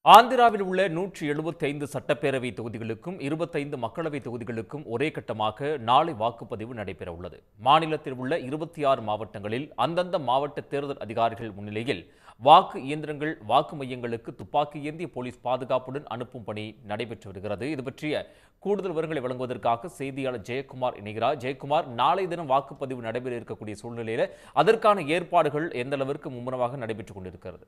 ஆந்திராவில் உள்ள 175 சட்டப்பேரவை தொகுதிகளுக்கும் 25 மக்களவை தொகுதிகளுக்கும் ஒரே கட்டமாக நாளை வாக்குப்பதிவு நடைபெற உள்ளது. மாநிலத்தில் உள்ள 26 மாவட்டங்களில் அந்தந்த மாவட்ட தேர்தல் அதிகாரிகள் முன்னிலையில் வாக்கு இயந்திரங்கள் வாக்கு மையங்களுக்கு துப்பாக்கி ஏந்திய போலீஸ் பாதுகாப்புடன் அனுப்பும் பணி நடைபெற்று வருகிறது. இது பற்றிய கூடுதல் விவரங்களை வழங்குவதற்காக செய்தியாளர் ஜெயக்குமார் இணைகிறார். ஜெயக்குமார், நாளை தினம் வாக்குப்பதிவு நடைபெற இருக்கக்கூடிய சூழ்நிலையில் அதற்கான ஏற்பாடுகள் எந்த அளவிற்கு மும்முரமாக நடைபெற்றுக் கொண்டிருக்கிறது?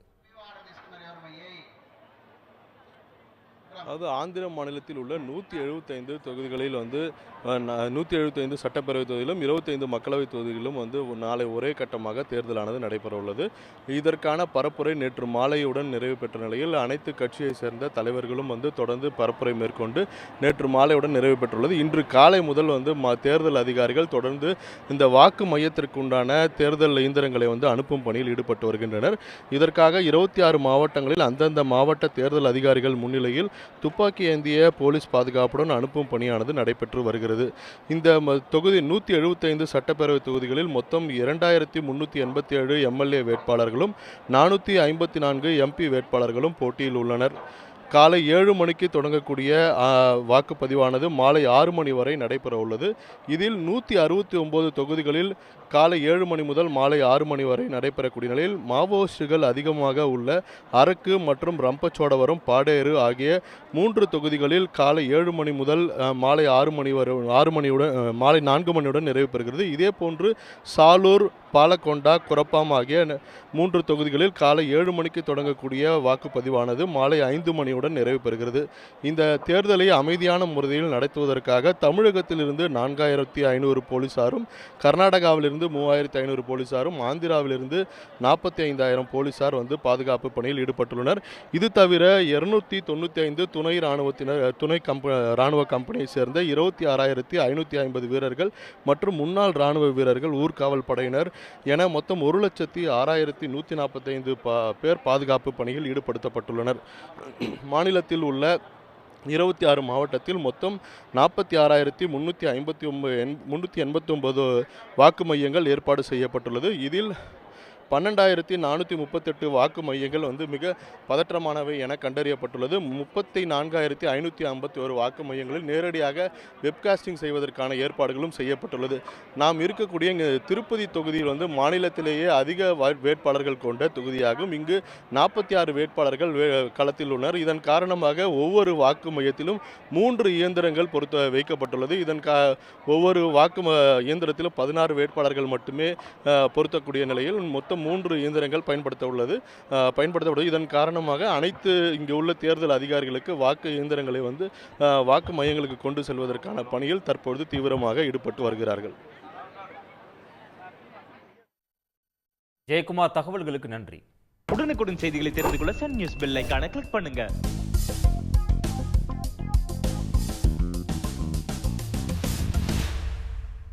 அதாவது ஆந்திர மாநிலத்தில் உள்ள 175 தொகுதிகளில் 175 சட்டப்பேரவை தொகுதியிலும் 25 மக்களவை தொகுதிகளிலும் நாளை ஒரே கட்டமாக தேர்தலானது நடைபெற உள்ளது. இதற்கான பரப்புரை நேற்று மாலையுடன் நிறைவு பெற்ற நிலையில் அனைத்து கட்சியை சேர்ந்த தலைவர்களும் தொடர்ந்து பரப்புரை மேற்கொண்டு நேற்று மாலையுடன் நிறைவு பெற்றுள்ளது. இன்று காலை முதல் தேர்தல் அதிகாரிகள் தொடர்ந்து இந்த வாக்கு மையத்திற்குண்டான தேர்தல் இயந்திரங்களை அனுப்பும் பணியில் ஈடுபட்டு வருகின்றனர். இதற்காக 26 மாவட்டங்களில் அந்தந்த மாவட்ட தேர்தல் அதிகாரிகள் முன்னிலையில் துப்பாக்கி ஏந்திய போலீஸ் பாதுகாப்புடன் அனுப்பும் பணியானது நடைபெற்று வருகிறது. இந்த தொகுதி 175 சட்டப்பேரவை தொகுதிகளில் மொத்தம் 2387 எம்எல்ஏ வேட்பாளர்களும் 454 எம்பி வேட்பாளர்களும் போட்டியில் உள்ளனர். காலை 7 மணிக்கு தொடங்கக்கூடிய வாக்குப்பதிவானது மாலை 6 மணி வரை நடைபெற உள்ளது. இதில் 169 தொகுதிகளில் காலை 7 மணி முதல் மாலை 6 மணி வரை நடைபெறக்கூடிய நிலையில் மாவோயிஸ்டுகள் அதிகமாக உள்ள அரக்கு மற்றும் ரம்பச்சோடவரம், பாடேறு ஆகிய 3 தொகுதிகளில் காலை 7 மணி முதல் மாலை 6 மணியுடன் மாலை 4 மணியுடன் நிறைவு பெறுகிறது. இதேபோன்று சாலூர், பாலக்கொண்டா, குரப்பாம் ஆகிய 3 தொகுதிகளில் காலை 7 மணிக்கு தொடங்கக்கூடிய வாக்குப்பதிவானது மாலை 5 மணியுடன் நிறைவு பெறுகிறது. இந்த தேர்தலை அமைதியான முறையில் நடத்துவதற்காக தமிழகத்திலிருந்து 4500 போலீசாரும், கர்நாடகாவிலிருந்து 3500 போலீசாரும், ஆந்திராவிலிருந்து 45000 போலீசார் பாதுகாப்பு பணியில் ஈடுபட்டுள்ளனர். இது தவிர 295 துணை இராணுவ கம்பெனியை சேர்ந்த 26550 வீரர்கள் மற்றும் முன்னாள் இராணுவ வீரர்கள், ஊர்காவல் படையினர் என மொத்தம் 1,06,145 பேர் பாதுகாப்பு பணியில் ஈடுபடுத்தப்பட்டுள்ளனர். மாநிலத்தில் உள்ள 26 மாவட்டத்தில் மொத்தம் 46,389 வாக்கு மையங்கள் ஏற்பாடு செய்யப்பட்டுள்ளது. இதில் 12,438 வாக்கு மையங்கள் மிக பதற்றமானவை என கண்டறியப்பட்டுள்ளது. 34,551 வாக்கு மையங்களில் நேரடியாக வெப்காஸ்டிங் செய்வதற்கான ஏற்பாடுகளும் செய்யப்பட்டுள்ளது. நாம் இருக்கக்கூடிய இங்கே திருப்பதி தொகுதியில் மாநிலத்திலேயே அதிக வேட்பாளர்கள் கொண்ட தொகுதியாகும். இங்கு 46 வேட்பாளர்கள் களத்தில் உள்ளனர். இதன் காரணமாக ஒவ்வொரு வாக்கு மையத்திலும் 3 இயந்திரங்கள் வைக்கப்பட்டுள்ளது. ஒவ்வொரு வாக்கு இயந்திரத்திலும் 16 வேட்பாளர்கள் மட்டுமே பொருத்தக்கூடிய நிலையில் மொத்தம் 3 இயந்திரங்கள் பயன்படுத்தப்படுவது. இதன் காரணமாக அனைத்து இங்கு உள்ள தேர்தல் அதிகாரிகளுக்கு வாக்கு இயந்திரங்களை வாக்கு மையங்களுக்கு கொண்டு செல்வதற்கான பணியில் தற்பொழுது தீவிரமாக ஈடுபட்டு வருகிறார்கள். ஜெயக்குமார், தகவல்களுக்கு நன்றி. உடனுக்குடன் செய்திகளை தெரிந்து கொள்ள சன் நியூஸ் பெல் ஐகானை கிளிக் பண்ணுங்க.